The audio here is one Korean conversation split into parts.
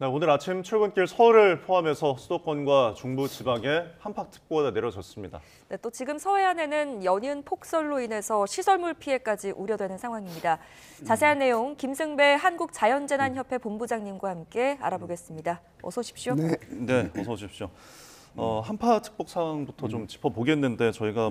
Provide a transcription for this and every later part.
네, 오늘 아침 출근길 서울을 포함해서 수도권과 중부 지방에 한파특보가 내려졌습니다. 네, 또 지금 서해안에는 연이은 폭설로 인해서 시설물 피해까지 우려되는 상황입니다. 자세한 내용 김승배 한국자연재난협회 본부장님과 함께 알아보겠습니다. 어서 오십시오. 네, 어서 오십시오. 한파특보 상황부터 좀 짚어보겠는데 저희가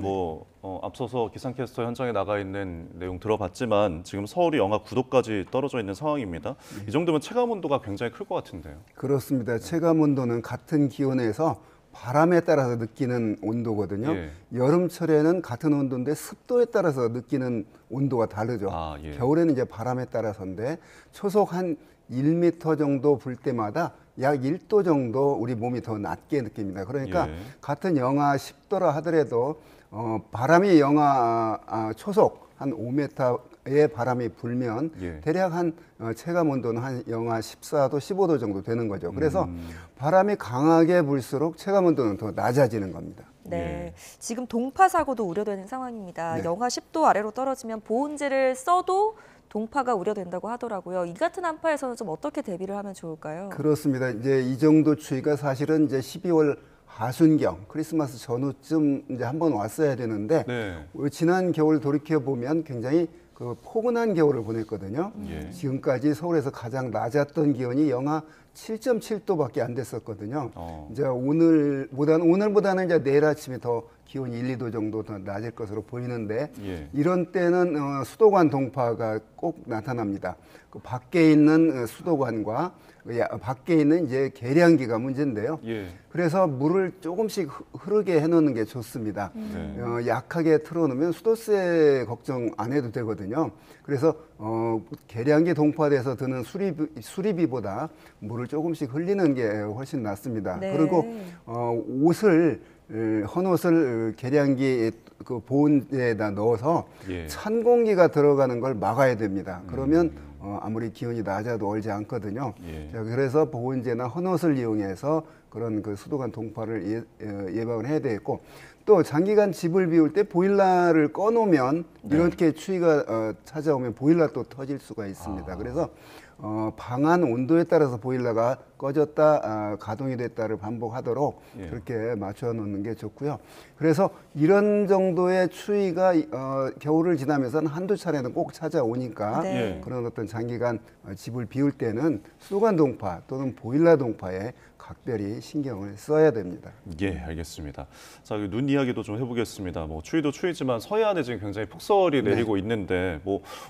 앞서서 기상캐스터 현장에 나가 있는 내용 들어봤지만 지금 서울이 영하 9도까지 떨어져 있는 상황입니다. 이 정도면 체감 온도가 굉장히 클 것 같은데요. 그렇습니다. 체감 온도는 같은 기온에서 바람에 따라서 느끼는 온도거든요. 예. 여름철에는 같은 온도인데 습도에 따라서 느끼는 온도가 다르죠. 예. 겨울에는 이제 바람에 따라서인데 초속 한 1m 정도 불 때마다 약 1도 정도 우리 몸이 더 낮게 느낍니다. 그러니까 같은 영하 10도라 하더라도 바람이 영하 초속 한 5m의 바람이 불면 대략 한 체감 온도는 한 영하 14도, 15도 정도 되는 거죠. 그래서 바람이 강하게 불수록 체감 온도는 더 낮아지는 겁니다. 네, 지금 동파 사고도 우려되는 상황입니다. 네. 영하 10도 아래로 떨어지면 보온재를 써도 동파가 우려된다고 하더라고요. 이 같은 한파에서는 좀 어떻게 대비를 하면 좋을까요? 그렇습니다. 이제 이 정도 추위가 사실은 이제 12월 하순경 크리스마스 전후쯤 이제 한번 왔어야 되는데 지난 겨울 돌이켜 보면 굉장히 그 포근한 겨울을 보냈거든요. 지금까지 서울에서 가장 낮았던 기온이 영하 7.7도밖에 안 됐었거든요. 이제 오늘보다는 이제 내일 아침에 더 기온이 1, 2도 정도 더 낮을 것으로 보이는데 이런 때는 수도관 동파가 꼭 나타납니다. 그 밖에 있는 수도관과 밖에 있는 이제 계량기가 문제인데요. 그래서 물을 조금씩 흐르게 해놓는 게 좋습니다. 약하게 틀어놓으면 수도세 걱정 안 해도 되거든요. 그래서 계량기 동파돼서 드는 수리비보다 물을 조금씩 흘리는 게 훨씬 낫습니다. 그리고 헌옷을 계량기 그 보온재에다 넣어서 찬 공기가 들어가는 걸 막아야 됩니다. 그러면 아무리 기온이 낮아도 얼지 않거든요. 자, 그래서 보온재나 헌옷을 이용해서 그런 그 수도관 동파를 예방을 해야 되겠고, 또 장기간 집을 비울 때 보일러를 꺼놓으면 이렇게 추위가 찾아오면 보일러 또 터질 수가 있습니다. 그래서 방안 온도에 따라서 보일러가 꺼졌다 가동이 됐다를 반복하도록 그렇게 맞춰 놓는 게 좋고요. 그래서 이런 정도의 추위가 겨울을 지나면서는 한두 차례는 꼭 찾아오니까 그런 어떤 장기간 집을 비울 때는 수도관 동파 또는 보일러 동파에 각별히 신경을 써야 됩니다. 예, 알겠습니다. 자, 눈 이야기도 좀 해보겠습니다. 추위도 추위지만 서해안에 지금 굉장히 폭설이 내리고 있는데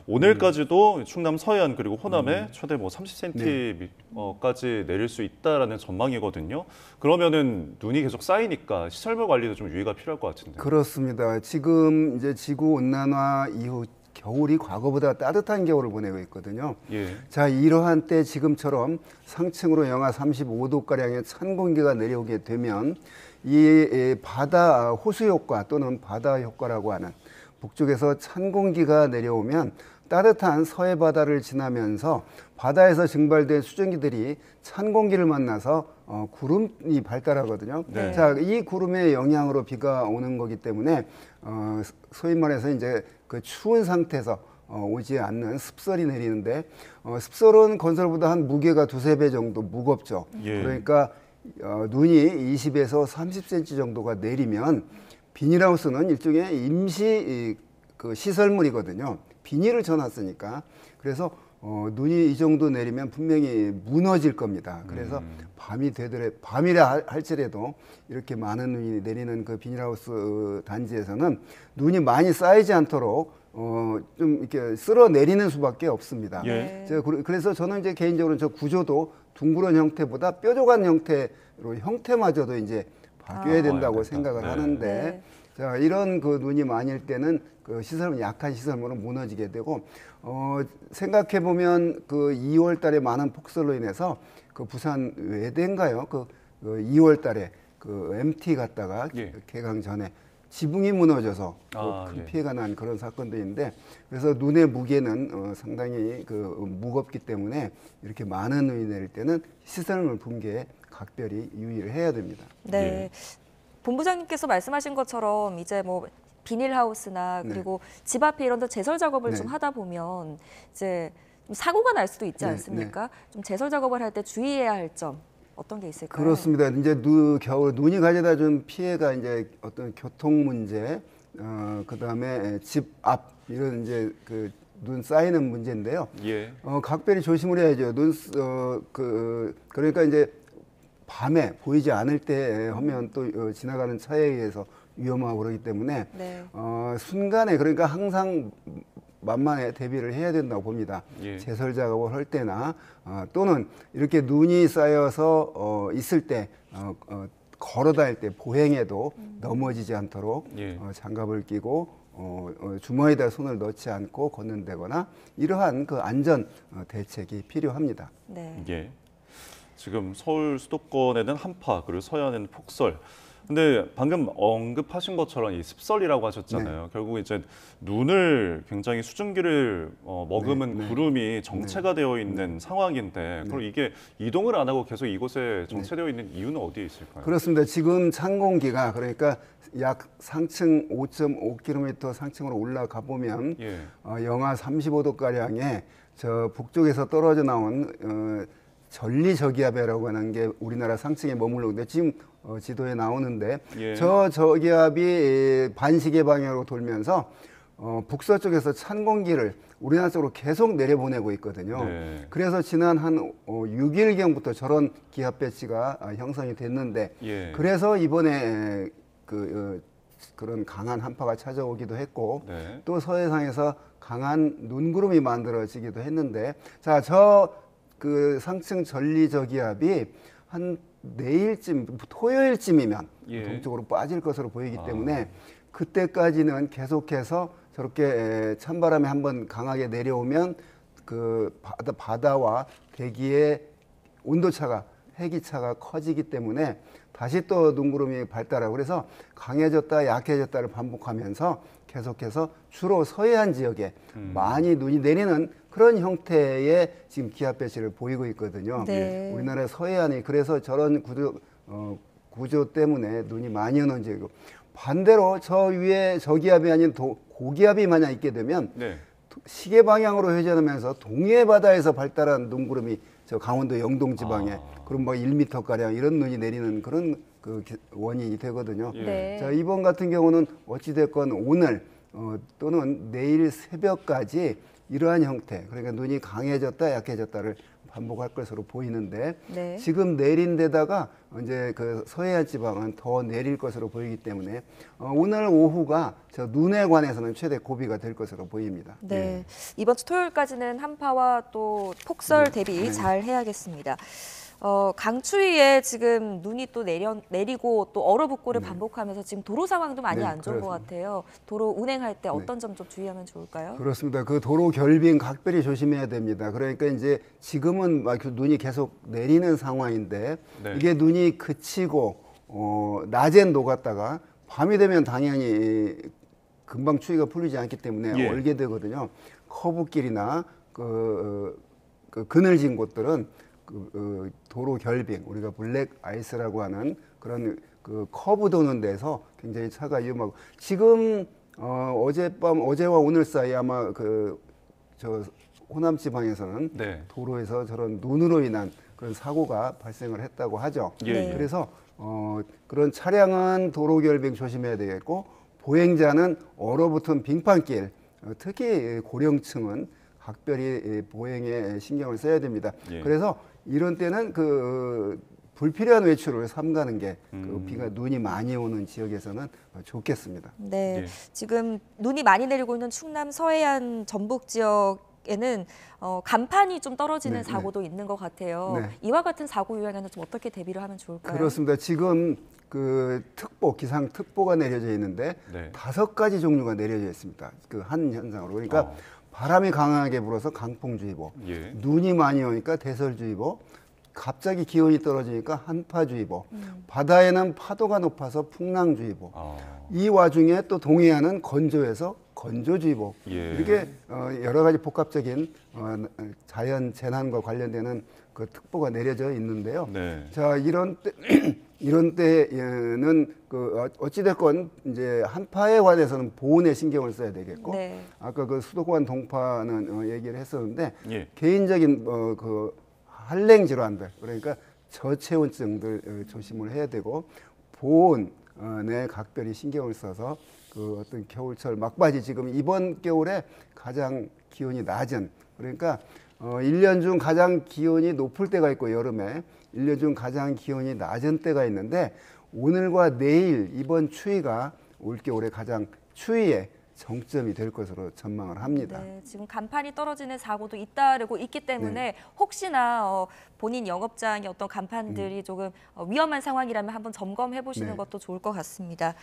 오늘까지도 충남 서해안 그리고 호남에 최대 30cm까지 내릴 수 있다라는 전망이거든요. 그러면은 눈이 계속 쌓이니까 시설물 관리도 좀 유의가 필요할 것 같은데. 그렇습니다. 지금 이제 지구 온난화 이후 겨울이 과거보다 따뜻한 겨울을 보내고 있거든요. 자, 이러한 때 지금처럼 상층으로 영하 35도가량의 찬 공기가 내려오게 되면 이 바다 호수 효과 또는 바다 효과라고 하는 북쪽에서 찬 공기가 내려오면 따뜻한 서해 바다를 지나면서 바다에서 증발된 수증기들이 찬 공기를 만나서 구름이 발달하거든요. 자, 이 구름의 영향으로 비가 오는 거기 때문에 소위 말해서 이제 그 추운 상태에서 오지 않는 습설이 내리는데 습설은 건설보다 한 무게가 2~3배 정도 무겁죠. 그러니까 눈이 20에서 30cm 정도가 내리면 비닐하우스는 일종의 임시 그 시설물이거든요. 비닐을 쳐놨으니까. 그래서 눈이 이 정도 내리면 분명히 무너질 겁니다. 그래서 밤이라 할지라도 이렇게 많은 눈이 내리는 그 비닐하우스 단지에서는 눈이 많이 쌓이지 않도록 좀 이렇게 쓸어 내리는 수밖에 없습니다. 그래서 저는 이제 개인적으로 저 구조도 둥그런 형태보다 뾰족한 형태로 형태마저도 이제 바뀌어야 된다고 생각을 하는데 자, 이런 그 눈이 많을 때는 그 약한 시설물은 무너지게 되고 생각해 보면 그 2월 달에 많은 폭설로 인해서 그 부산 외대인가요? 그 2월 달에 그 MT 갔다가 개강 전에 지붕이 무너져서 큰 피해가 난 그런 사건도 있는데, 그래서 눈의 무게는 상당히 그 무겁기 때문에 이렇게 많은 눈이 내릴 때는 시설물 붕괴에 각별히 유의를 해야 됩니다. 본부장님께서 말씀하신 것처럼 이제 비닐하우스나 그리고 집 앞에 이런 데 제설 작업을 좀 하다 보면 이제 사고가 날 수도 있지 네, 않습니까? 좀 제설 작업을 할 때 주의해야 할 점 어떤 게 있을까요? 그렇습니다. 이제 겨울 눈이 가져다 준 피해가 이제 어떤 교통 문제, 그다음에 집 앞 이런 이제 그 눈 쌓이는 문제인데요. 예. 각별히 조심을 해야죠. 그러니까 이제 밤에 보이지 않을 때 하면 또 지나가는 차에 의해서 위험하고 그러기 때문에 네. 순간에 그러니까 항상 만만에 대비를 해야 된다고 봅니다. 예. 제설 작업을 할 때나 또는 이렇게 눈이 쌓여서 있을 때 걸어 다닐 때 보행에도 넘어지지 않도록 예. 장갑을 끼고 주머니에다 손을 넣지 않고 걷는다거나 이러한 그 안전 대책이 필요합니다. 네. 예. 지금 서울 수도권에는 한파 그리고 서해안에는 폭설. 근데 방금 언급하신 것처럼 이 습설이라고 하셨잖아요. 결국 이제 눈을 굉장히 수증기를 머금은 구름이 정체가 되어 있는 상황인데 그럼 이게 이동을 안 하고 계속 이곳에 정체되어 있는 이유는 어디에 있을까요? 그렇습니다. 지금 찬 공기가 그러니까 약 상층 5.5km 상층으로 올라가 보면 예. 영하 35도 가량의 저 북쪽에서 떨어져 나온 전리저기압이라고 하는 게 우리나라 상층에 머물러 있는데 지금 지도에 나오는데 예. 저 저기압이 반시계 방향으로 돌면서 북서쪽에서 찬 공기를 우리나라 쪽으로 계속 내려보내고 있거든요. 네. 그래서 지난 한 6일경부터 저런 기압 배치가 형성이 됐는데 예. 그래서 이번에 그런 강한 한파가 찾아오기도 했고 네. 또 서해상에서 강한 눈구름이 만들어지기도 했는데 자, 그 상층 전리저기압이 한 내일쯤 토요일쯤이면 예. 동쪽으로 빠질 것으로 보이기 때문에 그때까지는 계속해서 저렇게 찬바람이 한번 강하게 내려오면 그 바다와 대기의 온도차가 해기차가 커지기 때문에 다시 또 눈구름이 발달하고 그래서 강해졌다 약해졌다를 반복하면서 계속해서 주로 서해안 지역에 많이 눈이 내리는 그런 형태의 지금 기압 배치를 보이고 있거든요. 네. 우리나라 서해안이 그래서 저런 구조 때문에 눈이 많이 오는 지역이고 반대로 저 위에 저기압이 아닌 고기압이 만약 있게 되면 네. 시계 방향으로 회전하면서 동해 바다에서 발달한 눈구름이 저 강원도 영동 지방에 그럼 뭐 1m 가량 이런 눈이 내리는 그런 그 원인이 되거든요. 예. 네. 자, 이번 같은 경우는 어찌 됐건 오늘 또는 내일 새벽까지 이러한 형태, 그러니까 눈이 강해졌다 약해졌다를 반복할 것으로 보이는데 네. 지금 내린 데다가 이제 그 서해안 지방은 더 내릴 것으로 보이기 때문에 오늘 오후가 저 눈에 관해서는 최대 고비가 될 것으로 보입니다. 네. 이번 주 토요일까지는 한파와 또 폭설 대비 잘 해야겠습니다. 강추위에 지금 눈이 또 내리고 또 얼어붙고를 반복하면서 지금 도로 상황도 많이 네, 안 좋은 것 같아요. 도로 운행할 때 어떤 점 좀 주의하면 좋을까요? 그렇습니다. 그 도로 결빙 각별히 조심해야 됩니다. 그러니까 이제 지금은 막 눈이 계속 내리는 상황인데 네. 이게 눈이 그치고 낮엔 녹았다가 밤이 되면 당연히 금방 추위가 풀리지 않기 때문에 예. 얼게 되거든요. 커브길이나 그 그늘진 곳들은 도로 결빙, 우리가 블랙 아이스라고 하는 그런 그 커브 도는 데서 굉장히 차가 위험하고 지금 어제와 오늘 사이 아마 저 호남 지방에서는 네. 도로에서 저런 눈으로 인한 그런 사고가 발생을 했다고 하죠. 예. 네. 그래서 그런 차량은 도로 결빙 조심해야 되겠고 보행자는 얼어붙은 빙판길, 특히 고령층은 각별히 보행에 신경을 써야 됩니다. 예. 그래서 이런 때는 불필요한 외출을 삼가는 게 비가 눈이 많이 오는 지역에서는 좋겠습니다. 네. 예. 지금 눈이 많이 내리고 있는 충남 서해안 전북 지역에는 간판이 좀 떨어지는 네, 사고도 있는 것 같아요. 네. 이와 같은 사고 유형에는 좀 어떻게 대비를 하면 좋을까요? 그렇습니다. 지금 기상특보가 내려져 있는데 네. 5가지 종류가 내려져 있습니다. 그 한 현상으로. 그러니까 바람이 강하게 불어서 강풍주의보, 예. 눈이 많이 오니까 대설주의보, 갑자기 기온이 떨어지니까 한파주의보, 바다에는 파도가 높아서 풍랑주의보. 이 와중에 또 동해안은 건조해서 건조주의보 예. 이렇게 여러 가지 복합적인 자연 재난과 관련되는 그 특보가 내려져 있는데요. 네. 자 이런 때 이런 때는 그 어찌됐건 이제 한파에 관해서는 보온에 신경을 써야 되겠고 네. 아까 그 수도권 동파는 얘기를 했었는데 예. 개인적인 그 한랭 질환들 그러니까 저체온증들 조심을 해야 되고 보온에 각별히 신경을 써서 그 어떤 겨울철 막바지 지금 이번 겨울에 가장 기온이 낮은 그러니까 1년 중 가장 기온이 높을 때가 있고 여름에 1년 중 가장 기온이 낮은 때가 있는데 오늘과 내일 이번 추위가 올겨울에 가장 추위의 정점이 될 것으로 전망을 합니다. 네, 지금 간판이 떨어지는 사고도 잇따르고 있기 때문에 혹시나 본인 영업장의 어떤 간판들이 조금 위험한 상황이라면 한번 점검해 보시는 네. 것도 좋을 것 같습니다.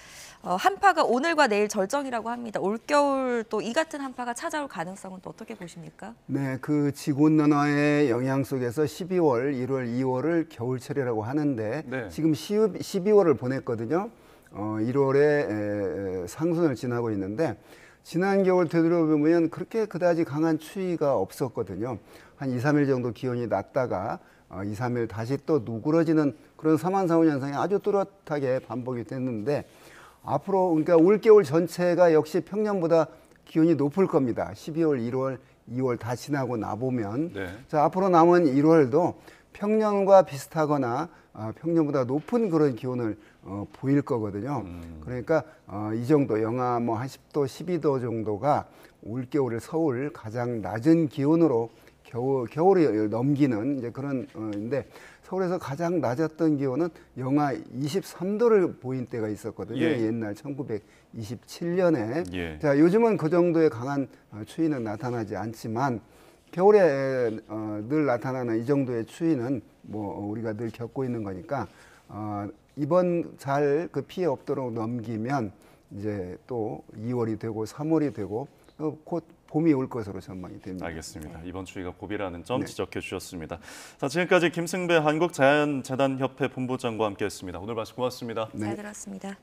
한파가 오늘과 내일 절정이라고 합니다. 올겨울 또 이 같은 한파가 찾아올 가능성은 또 어떻게 보십니까? 네, 그 지구온난화의 영향 속에서 12월, 1월, 2월을 겨울철이라고 하는데 네. 지금 12월을 보냈거든요. 1월에 상순을 지나고 있는데 지난 겨울 되돌아보면 그렇게 그다지 강한 추위가 없었거든요. 한 2, 3일 정도 기온이 낮다가 2, 3일 다시 또 누그러지는 그런 사만사온 현상이 아주 뚜렷하게 반복이 됐는데 앞으로 그러니까 올겨울 전체가 역시 평년보다 기온이 높을 겁니다. 12월, 1월, 2월 다 지나고 나보면 네. 자 앞으로 남은 1월도 평년과 비슷하거나 평년보다 높은 그런 기온을 보일 거거든요. 그러니까 이 정도 영하 뭐 한 10도, 12도 정도가 올겨울에 서울 가장 낮은 기온으로 겨울을 넘기는 이제 그런 인데 서울에서 가장 낮았던 기온은 영하 23도를 보인 때가 있었거든요. 예. 옛날 1927년에. 예. 자, 요즘은 그 정도의 강한 추위는 나타나지 않지만 겨울에 늘 나타나는 이 정도의 추위는 뭐 우리가 늘 겪고 있는 거니까 이번 잘 그 피해 없도록 넘기면 이제 또 2월이 되고 3월이 되고 곧 봄이 올 것으로 전망이 됩니다. 알겠습니다. 이번 추위가 고비라는 점 네. 지적해 주셨습니다. 자, 지금까지 김승배 한국자연재단협회 본부장과 함께했습니다. 오늘 말씀 고맙습니다. 잘 들었습니다.